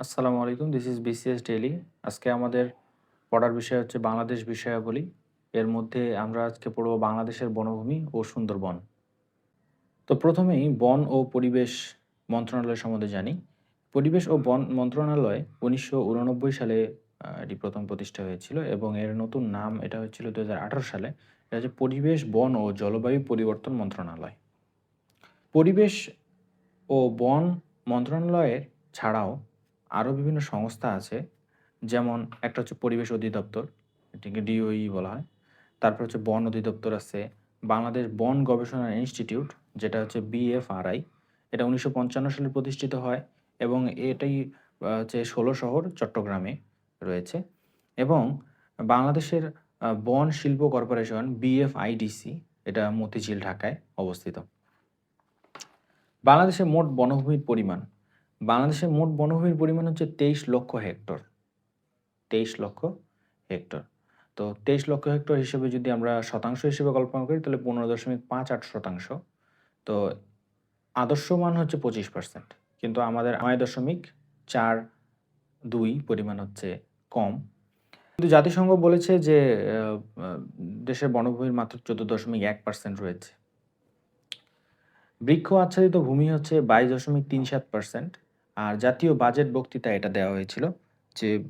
আসসালামু আলাইকুম। This is BCS daily. আজকে আমাদের পড়ার বিষয় হচ্ছে বাংলাদেশ বিষয়াবলী। এর মধ্যে আমরা আজকে পড়ব বাংলাদেশের বনভূমি ও সুন্দরবন। তো প্রথমেই বন ও পরিবেশ মন্ত্রণালয় সম্বন্ধে জানি। পরিবেশ ও বন মন্ত্রণালয় ১৯৮৯ সালে এটি প্রথম প্রতিষ্ঠা হয়েছিল এবং এর নতুন নাম এটা হয়েছিল ২০১৮ সালে। এটা হচ্ছে পরিবেশ, বন ও জলবায়ু পরিবর্তন মন্ত্রণালয়। পরিবেশ ও বন মন্ত্রণালয়ের ছাড়াও আরও বিভিন্ন সংস্থা আছে। যেমন একটা হচ্ছে পরিবেশ অধিদপ্তর, এটিকে ডিওই বলা হয়। তারপর হচ্ছে বন অধিদপ্তর আছে, বাংলাদেশ বন গবেষণা ইনস্টিটিউট যেটা হচ্ছে বিএফআরআই। এটা ১৯৫৫ সালে প্রতিষ্ঠিত হয় এবং এটাই হচ্ছে ১৬ শহর চট্টগ্রামে রয়েছে এবং বাংলাদেশের বন শিল্প কর্পোরেশন বিএফআইডিসি এটা মতিঝিল, ঢাকায় অবস্থিত। বাংলাদেশের মোট বনভূমির পরিমাণ। বাংলাদেশের মোট বনভূমির পরিমাণ হচ্ছে ২৩ লক্ষ হেক্টর। ২৩ লক্ষ হেক্টর। তো ২৩ লক্ষ হেক্টর হিসেবে যদি আমরা শতাংশ হিসেবে কল্পনা করি তাহলে ১৫.৫৮%। তো আদর্শ মান হচ্ছে ২৫%। কিন্তু আমাদের ৯.৪২ পরিমাণ হচ্ছে কম। কিন্তু জাতিসংঘ বলেছে যে আ আ দেশের বনভূমির মাত্র ১৪.১% রয়েছে। বৃক্ষ আচ্ছাদিত ভূমি হচ্ছে ২২.৩৭%। আর জাতীয় বাজেট বক্তৃতায় এটা দেওয়া হয়েছিল যে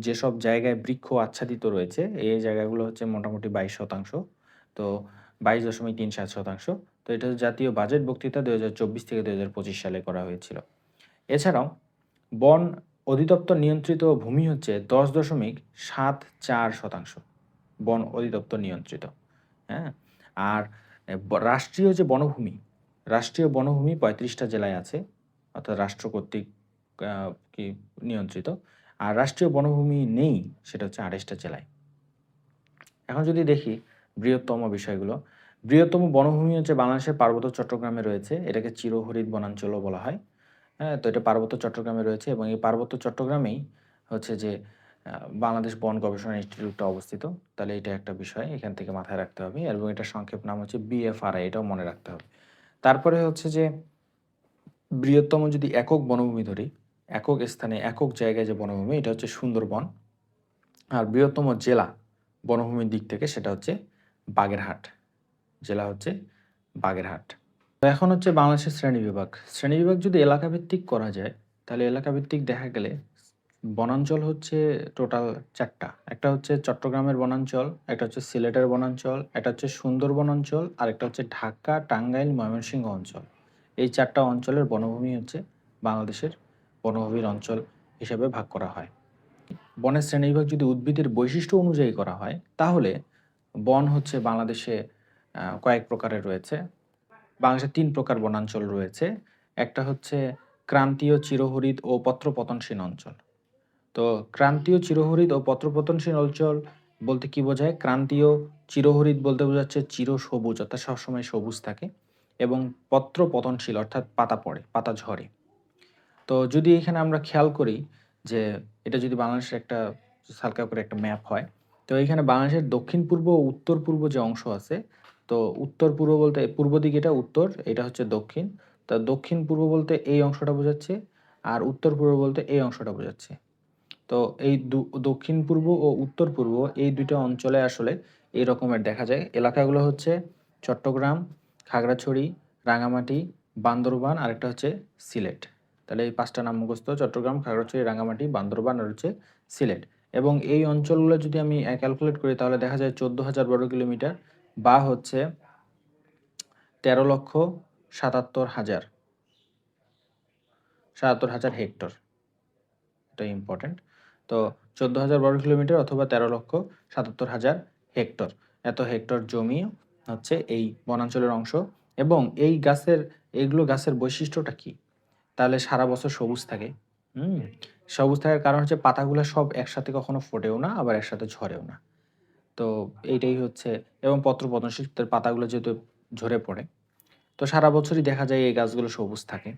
যেসব জায়গায় বৃক্ষ আচ্ছাদিত রয়েছে এই জায়গাগুলো হচ্ছে মোটামুটি ২২%। তো ২২.৩৭%। তো এটা হচ্ছে জাতীয় বাজেট বক্তৃতা ২০২৪ থেকে ২০২৫ সালে করা হয়েছিল। এছাড়াও বন অধিদপ্তর নিয়ন্ত্রিত ভূমি হচ্ছে ১০.৭৪%। বন অধিদপ্তর নিয়ন্ত্রিত। হ্যাঁ? আর রাষ্ট্রীয় যে বনভূমি, রাষ্ট্রীয় বনভূমি ৩৫ টা জেলায় আছে। অর্থাৎ রাষ্ট্র কর্তৃক আ কি নিয়ন্ত্রিত। আর রাষ্ট্রীয় বনভূমি নেই সেটা হচ্ছে ২৮ টা জেলায়। এখন যদি দেখি বৃহত্তম বিষয়গুলো, বৃহত্তম বনভূমি হচ্ছে বাংলাদেশের পার্বত্য চট্টগ্রামে রয়েছে। এটাকে চিরহরিৎ বনাঞ্চলও বলা হয়। হ্যাঁ? তো এটা পার্বত্য চট্টগ্রামে রয়েছে এবং এই পার্বত্য চট্টগ্রামেই হচ্ছে যে আ বাংলাদেশ বন গবেষণা ইনস্টিটিউটটা অবস্থিত। তাহলে এটা একটা বিষয় এখান থেকে মাথায় রাখতে হবে এবং এটার সংক্ষেপ নাম হচ্ছে বিএফআরআই, এটাও মনে রাখতে হবে। তারপরে হচ্ছে যে বৃহত্তম যদি একক বনভূমি ধরি, একক স্থানে একক জায়গায় যে বনভূমি এটা হচ্ছে সুন্দরবন। আর বৃহত্তম জেলা বনভূমির দিক থেকে সেটা হচ্ছে বাগেরহাট। জেলা হচ্ছে বাগেরহাট। তো এখন হচ্ছে বাংলাদেশের শ্রেণীবিভাগ। শ্রেণীবিভাগ যদি এলাকাভিত্তিক করা যায়, তাহলে এলাকাভিত্তিক দেখা গেলে বনাঞ্চল হচ্ছে টোটাল ৪ টা। একটা হচ্ছে চট্টগ্রামের বনাঞ্চল, একটা হচ্ছে সিলেটের বনাঞ্চল, একটা হচ্ছে সুন্দরবন অঞ্চল, আরেকটা হচ্ছে ঢাকা, টাঙ্গাইল, ময়মনসিংহ অঞ্চল। এই ৪ টা অঞ্চলের বনভূমি হচ্ছে বাংলাদেশের বনভূমির অঞ্চল হিসেবে ভাগ করা হয়। বনের শ্রেণীবিভাগ যদি উদ্ভিদের বৈশিষ্ট্য অনুযায়ী করা হয়, তাহলে বন হচ্ছে বাংলাদেশে কয়েক প্রকারের রয়েছে। বাংলাদেশে ৩ প্রকার বনাঞ্চল রয়েছে। একটা হচ্ছে ক্রান্তীয় চিরহরিৎ ও পত্রপতনশীল অঞ্চল। তো ক্রান্তীয় চিরহরিৎ ও পত্রপতনশীল অঞ্চল বলতে কি বোঝায়? ক্রান্তীয় চিরহরিৎ বলতে বোঝাচ্ছে চিরসবুজ অর্থাৎ সবসময় সবুজ থাকে এবং পত্রপতনশীল অর্থাৎ পাতা পড়ে, পাতা ঝরে। তো যদি এখানে আমরা খেয়াল করি যে এটা যদি বাংলাদেশের একটা হালকা করে একটা ম্যাপ হয়, তো এইখানে বাংলাদেশের দক্ষিণ-পূর্ব ও উত্তর-পূর্ব যে অংশ আছে, তো উত্তর-পূর্ব বলতে পূর্ব দিকে এটা উত্তর, এটা হচ্ছে দক্ষিণ। তো দক্ষিণ-পূর্ব বলতে এই অংশটা বোঝাচ্ছে, আর উত্তর-পূর্ব বলতে এই অংশটা বোঝাচ্ছে। তো এই দক্ষিণ-পূর্ব ও উত্তর-পূর্ব এই ২ টা অঞ্চলে আসলে এই রকমের দেখা যায়। এলাকাগুলো হচ্ছে চট্টগ্রাম, খাগড়াছড়ি, রাঙামাটি, বান্দরবান আরেকটা হচ্ছে সিলেট। তাহলে এই ৫ টা নাম মুখস্থ চট্টগ্রাম, খাগড়াছড়ি, রাঙামাটি, বান্দরবান আর হচ্ছে সিলেট। এবং এই অঞ্চলগুলো যদি আমি ক্যালকুলেট করি তাহলে দেখা যায় ১৪,০০০ বর্গ কিলোমিটার বা হচ্ছে ১৩,৭৭,০০০ হেক্টর। এটা ইম্পোর্টেন্ট। তো ১৪,০০০ বর্গ কিলোমিটার অথবা ১৩,৭৭,০০০ হেক্টর। এত হেক্টর জমি হচ্ছে এই বনাঞ্চলের অংশ এবং এগুলো গাছের বৈশিষ্ট্যটা কি? তাহলে সারা বছর সবুজ থাকে। হুম? সবুজ থাকার কারণ হচ্ছে পাতাগুলা সব একসাথে কখনো ফোটেও না, আবার একসাথে ঝরেও না। তো এইটাই হচ্ছে এবং পত্রপতনশীল তার পাতাগুলো যেহেতু ঝরে পড়ে, তো সারা বছরই দেখা যায় এই গাছগুলো সবুজ থাকে।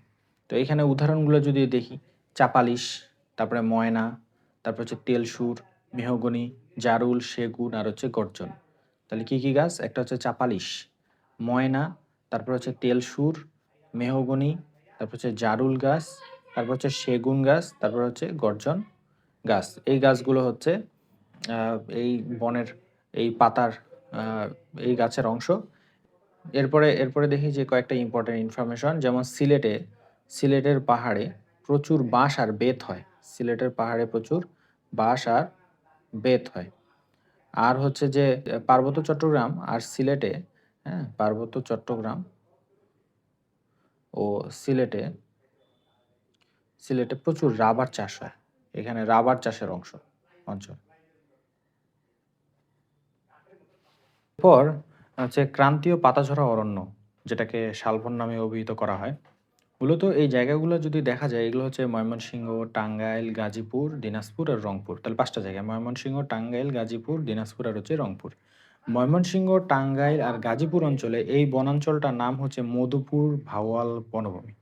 তো এখানে উদাহরণগুলো যদি দেখি, চাপালিশ, তারপরে ময়না, তারপর হচ্ছে তেলসুর, মেহগনি, জারুল, সেগুন আর হচ্ছে গর্জন। তাহলে কি, কি গাছ? একটা হচ্ছে চাপালিশ, ময়না, তারপর হচ্ছে তেলসুর, মেহগনি, তারপর হচ্ছে জারুল গাছ, তারপর হচ্ছে সেগুন গাছ, তারপর হচ্ছে গর্জন গাছ। এই গাছগুলো হচ্ছে এই বনের এই পাতার এই গাছের অংশ। এরপরে দেখি যে কয়েকটা ইম্পর্টেন্ট ইনফরমেশন, যেমন সিলেটের পাহাড়ে প্রচুর বাঁশ আর বেত হয়। সিলেটের পাহাড়ে প্রচুর বাঁশ আর বেত হয়। আর হচ্ছে যে পার্বত্য চট্টগ্রাম আর সিলেটে, হ্যাঁ, পার্বত্য চট্টগ্রাম ও সিলেটে প্রচুর রাবার চাষ হয়। এখানে রাবার চাষের অঞ্চল। এরপর হচ্ছে ক্রান্তীয় পাতাঝরা অরণ্য, যেটাকে শালবন নামে অভিহিত করা হয়। মূলত এই জায়গাগুলো যদি দেখা যায়, এগুলো হচ্ছে ময়মনসিংহ, টাঙ্গাইল, গাজীপুর, দিনাজপুর আর রংপুর। তাহলে 5টা জায়গা: ময়মনসিংহ, টাঙ্গাইল, গাজীপুর, দিনাজপুর আর হচ্ছে রংপুর। ময়মনসিংহ, টাঙ্গাইল আর গাজীপুর অঞ্চলে এই বনাঞ্চলটার নাম হচ্ছে মধুপুর ভাওয়াল বনভূমি।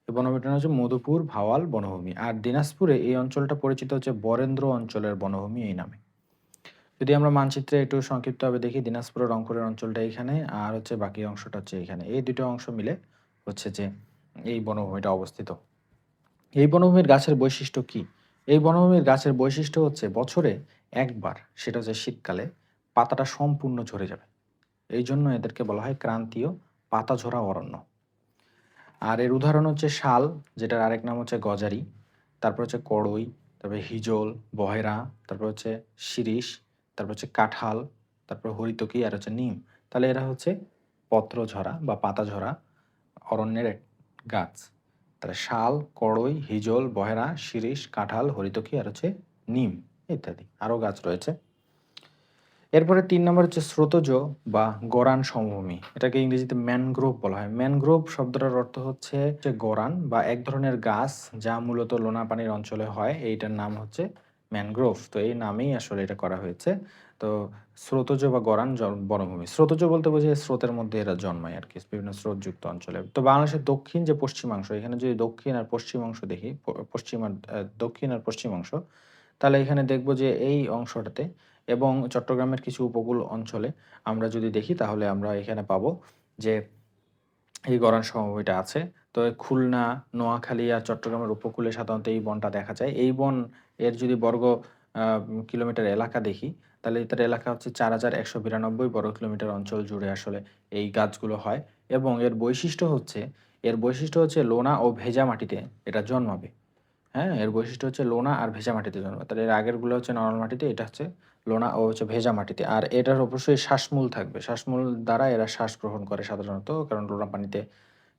এই বনভূমিটার নাম হচ্ছে মধুপুর ভাওয়াল বনভূমি। আর দিনাজপুরে এই অঞ্চলটা পরিচিত হচ্ছে বরেন্দ্র অঞ্চলের বনভূমি এই নামে। যদি আমরা মানচিত্রে একটু সংক্ষিপ্তভাবে দেখি, দিনাজপুর ও রংপুরের অঞ্চলটা এখানে, আর হচ্ছে বাকি অংশটা হচ্ছে এখানে। এই দুটো অংশ মিলে হচ্ছে যে এই বনভূমিটা অবস্থিত। এই বনভূমির গাছের বৈশিষ্ট্য কি? এই বনভূমির গাছের বৈশিষ্ট্য হচ্ছে বছরে একবার, সেটা হচ্ছে শীতকালে, পাতাটা সম্পূর্ণ ঝরে যাবে। এই জন্য এদেরকে বলা হয় ক্রান্তীয় পাতাঝরা অরণ্য। আর এর উদাহরণ হচ্ছে শাল, যেটার আরেক নাম হচ্ছে গজারি, তারপর হচ্ছে কড়ই, তারপরে হিজল, বহেরা, তারপর হচ্ছে শিরীষ, তারপর হচ্ছে কাঁঠাল, তারপর হরিতকি আর হচ্ছে নিম। তাহলে এরা হচ্ছে পত্রঝরা বা পাতাঝরা অরণ্যের গাছ। তাহলে শাল, কড়ই, হিজল, বহেরা, শিরীষ, কাঁঠাল, হরিতকি আর হচ্ছে নিম ইত্যাদি আরও গাছ রয়েছে। এরপরে 3 নম্বর হচ্ছে স্রোতজ বা গরান সমভূমি। এটাকে ইংরেজিতে ম্যানগ্রোভ বলা হয়। ম্যানগ্রোভ শব্দটার অর্থ হচ্ছে গরান বা এক ধরনের গাছ যা মূলত লোনা পানির অঞ্চলে হয়। এইটার নাম হচ্ছে ম্যানগ্রোভ। তো এই নামেই আসলে এটা করা হয়েছে। তো স্রোতজ বা গরান বনভূমি। স্রোতজ বলতে বোঝায় স্রোতের মধ্যে এরা জন্মায় আর কি, বিভিন্ন স্রোতযুক্ত অঞ্চলে। তো বাংলাদেশের দক্ষিণ যে পশ্চিমাংশ, এখানে যদি দক্ষিণ আর পশ্চিম অংশ দেখি, দক্ষিণ আর পশ্চিম অংশ, তাহলে এখানে দেখব যে এই অংশটাতে এবং চট্টগ্রামের কিছু উপকূল অঞ্চলে আমরা যদি দেখি, তাহলে আমরা এখানে পাবো যে এই গরান সমভূমিটা আছে। তো খুলনা, নোয়াখালী আর চট্টগ্রামের উপকূলে সাধারণত এই বনটা দেখা যায়। এই বন এর যদি বর্গ কিলোমিটার এলাকা দেখি, তাহলে এটার এলাকা হচ্ছে 4192 বর্গ কিলোমিটার অঞ্চল জুড়ে আসলে এই গাছগুলো হয়। এবং এর বৈশিষ্ট্য হচ্ছে লোনা ও ভেজা মাটিতে এটা জন্মাবে। হ্যাঁ, এর বৈশিষ্ট্য হচ্ছে লোনা আর ভেজা মাটিতে জন্মাবে। তাহলে এর আগেরগুলো হচ্ছে নরমাল মাটিতে, এটা হচ্ছে লোনা ও হচ্ছে ভেজা মাটিতে। আর এটার অবশ্যই শ্বাসমূল থাকবে। শ্বাসমূল দ্বারা এরা শ্বাস গ্রহণ করে সাধারণত, কারণ লোনা পানিতে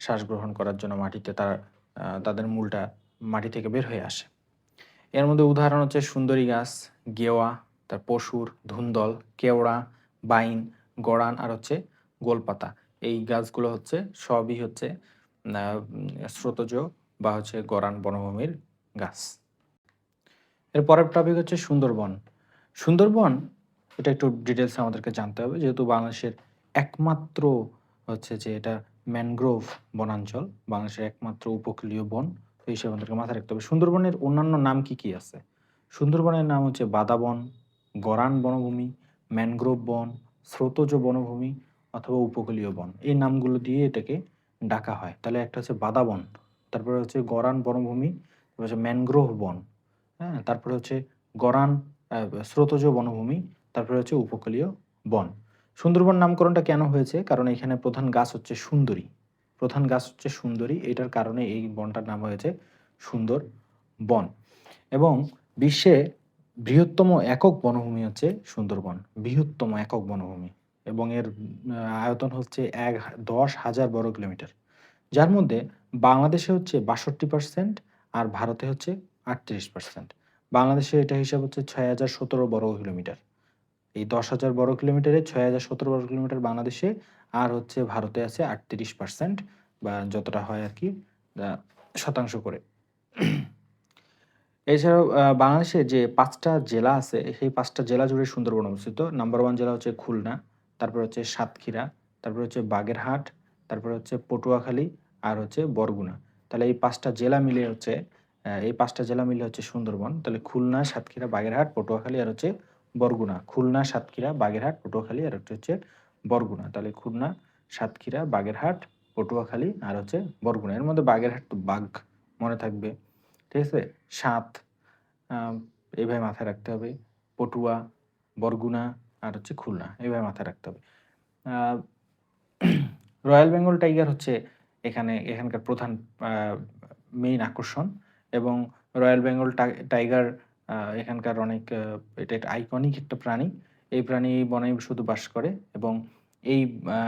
শ্বাস গ্রহণ করার জন্য মাটিতে তাদের মূলটা মাটি থেকে বের হয়ে আসে। এর মধ্যে উদাহরণ হচ্ছে সুন্দরী গাছ, গেওয়া, তার পশুর, ধুন্দল, কেওড়া, বাইন, গড়ান আর হচ্ছে গোলপাতা। এই গাছগুলো হচ্ছে সবই হচ্ছে স্রোতজ বা হচ্ছে গরান বনভূমির গাছ। এর পরের টপিক হচ্ছে সুন্দরবন। সুন্দরবন এটা একটু ডিটেলসে আমাদেরকে জানতে হবে, যেহেতু বাংলাদেশের একমাত্র হচ্ছে যে এটা ম্যানগ্রোভ বনাঞ্চল, বাংলাদেশের একমাত্র উপকূলীয় বন। তো এই হিসেবে আমাদেরকে মাথায় রাখতে হবে। সুন্দরবনের অন্যান্য নাম কি কি আছে? সুন্দরবনের নাম হচ্ছে বাদাবন, গরান বনভূমি, ম্যানগ্রোভ বন, স্রোতজ বনভূমি অথবা উপকূলীয় বন। এই নামগুলো দিয়ে এটাকে ডাকা হয়। তাহলে একটা হচ্ছে বাদাবন, তারপরে হচ্ছে গরান বনভূমি, তারপর হচ্ছে ম্যানগ্রোভ বন, হ্যাঁ, তারপরে হচ্ছে গরান স্রোতজ বনভূমি, তারপরে হচ্ছে উপকূলীয় বন। সুন্দরবন নামকরণটা কেন হয়েছে? কারণ এখানে প্রধান গাছ হচ্ছে সুন্দরী। এটার কারণে এই বনটার নাম হয়েছে সুন্দর বন। এবং বিশ্বে বৃহত্তম একক বনভূমি হচ্ছে সুন্দরবন, বৃহত্তম একক বনভূমি। এবং এর আয়তন হচ্ছে 10,000 বর্গ কিলোমিটার, যার মধ্যে বাংলাদেশে হচ্ছে 62% আর ভারতে হচ্ছে 38%। বাংলাদেশে এটা হিসাব হচ্ছে 6,017 বর্গ কিলোমিটার। এই 10,000 বর্গ কিলোমিটারে 6,017 বর্গ কিলোমিটার বাংলাদেশে, আর হচ্ছে ভারতে আছে 38%, বা যতটা হয় আর কি শতাংশ করে। এছাড়াও বাংলাদেশে যে 5টা জেলা আছে, সেই 5টা জেলা জুড়ে সুন্দরবন অবস্থিত। নাম্বার 1 জেলা হচ্ছে খুলনা, তারপর হচ্ছে সাতক্ষীরা, তারপর হচ্ছে বাগেরহাট, তারপর হচ্ছে পটুয়াখালী আর হচ্ছে বরগুনা। তাহলে এই 5টা জেলা মিলে হচ্ছে সুন্দরবন। তাহলে খুলনা, সাতক্ষীরা, বাগেরহাট, পটুয়াখালী আর হচ্ছে বরগুনা। খুলনা, সাতক্ষীরা, বাগেরহাট, পটুয়াখালী আর হচ্ছে বরগুনা। তাহলে খুলনা, সাতক্ষীরা, বাগেরহাট, পটুয়াখালী আর হচ্ছে বরগুনা। এর মধ্যে বাগেরহাট তো বাঘ মনে থাকবে। ঠিক আছে? সাত, এইভাবে মাথায় রাখতে হবে। পটুয়া, বরগুনা আর হচ্ছে খুলনা। এভাবে মাথায় রাখতে হবে। আ রয়্যাল বেঙ্গল টাইগার হচ্ছে এখানকার প্রধান আ মেইন আকর্ষণ এবং রয়্যাল বেঙ্গল টাইগার এখানকার অনেক এটা একটা আইকনিক একটা প্রাণী। এই প্রাণী বনেই শুধু বাস করে এবং এই আ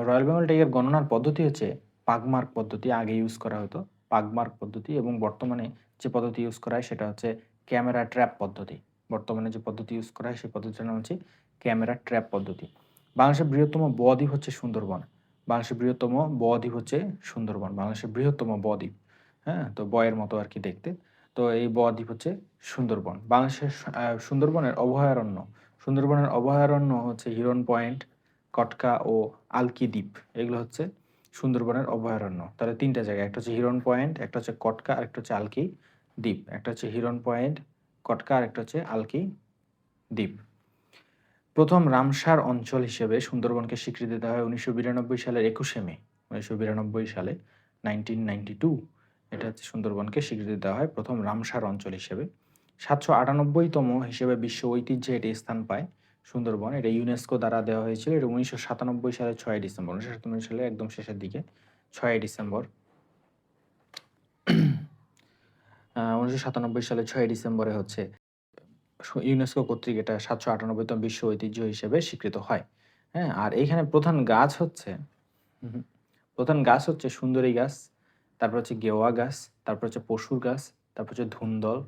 রয়্যাল বেঙ্গল টাইগার গণনার পদ্ধতি হচ্ছে পাগমার্ক পদ্ধতি। আগে ইউজ করা হতো। পাগমার্ক পদ্ধতি এবং বর্তমানে যে পদ্ধতি ইউজ করা হয় সেটা হচ্ছে ক্যামেরা ট্র্যাপ পদ্ধতি। বর্তমানে যে পদ্ধতি ইউজ করা হয় সেই পদ্ধতির নাম হচ্ছে ক্যামেরা ট্র্যাপ পদ্ধতি। বাংলাদেশের বৃহত্তম বদ্বীপ হচ্ছে সুন্দরবন। বাংলাদেশের বৃহত্তম বদ্বীপ হচ্ছে সুন্দরবন। বাংলাদেশের বৃহত্তম বদ্বীপ। হ্যাঁ? তো বয়ের মতো আরকি দেখতে। তো এই বদ্বীপ হচ্ছে সুন্দরবন। বাংলাদেশের সুন্দরবনের অভয়ারণ্য। সুন্দরবনের অভয়ারণ্য হচ্ছে হিরন পয়েন্ট, কটকা ও আলকি দ্বীপ। এগুলো হচ্ছে সুন্দরবনের অভয়ারণ্য। তাহলে ৩ টা জায়গা। একটা হচ্ছে হিরন পয়েন্ট, একটা হচ্ছে কটকা, আরেকটা হচ্ছে আলকি দ্বীপ। একটা হচ্ছে হিরন পয়েন্ট, কটকা, আরেকটা হচ্ছে আলকি দ্বীপ। প্রথম রামসার অঞ্চল হিসেবে সুন্দরবনকে স্বীকৃতি দেওয়া হয় ১৯৯২ সালের ২১শে মে। ১৯৯২ সালে 1992 এটা হচ্ছে সুন্দরবনকে স্বীকৃতি দেওয়া হয় প্রথম রামসার অঞ্চল হিসেবে। ৭৯৮তম হিসেবে বিশ্ব ঐতিহ্যে এটি স্থান পায় সুন্দরবন। এটা ইউনেস্কো দ্বারা দেওয়া হয়েছিল। এটা ১৯৯৭ সালের ৬ ডিসেম্বর। ১৯৯৭ সালের একদম শেষের দিকে ৬ ডিসেম্বর। ১৯৯৭ সালের ৬ ডিসেম্বরে হচ্ছে ইউনেস্কো কর্তৃক এটা ৭৯৮তম বিশ্ব ঐতিহ্য হিসেবে স্বীকৃত হয়। হ্যাঁ? আর এইখানে প্রধান গাছ হচ্ছে প্রধান গাছ হচ্ছে সুন্দরী গাছ, তারপর হচ্ছে গেওয়া গাছ, তারপর হচ্ছে পশুর গাছ, তারপর হচ্ছে ধুন্দল,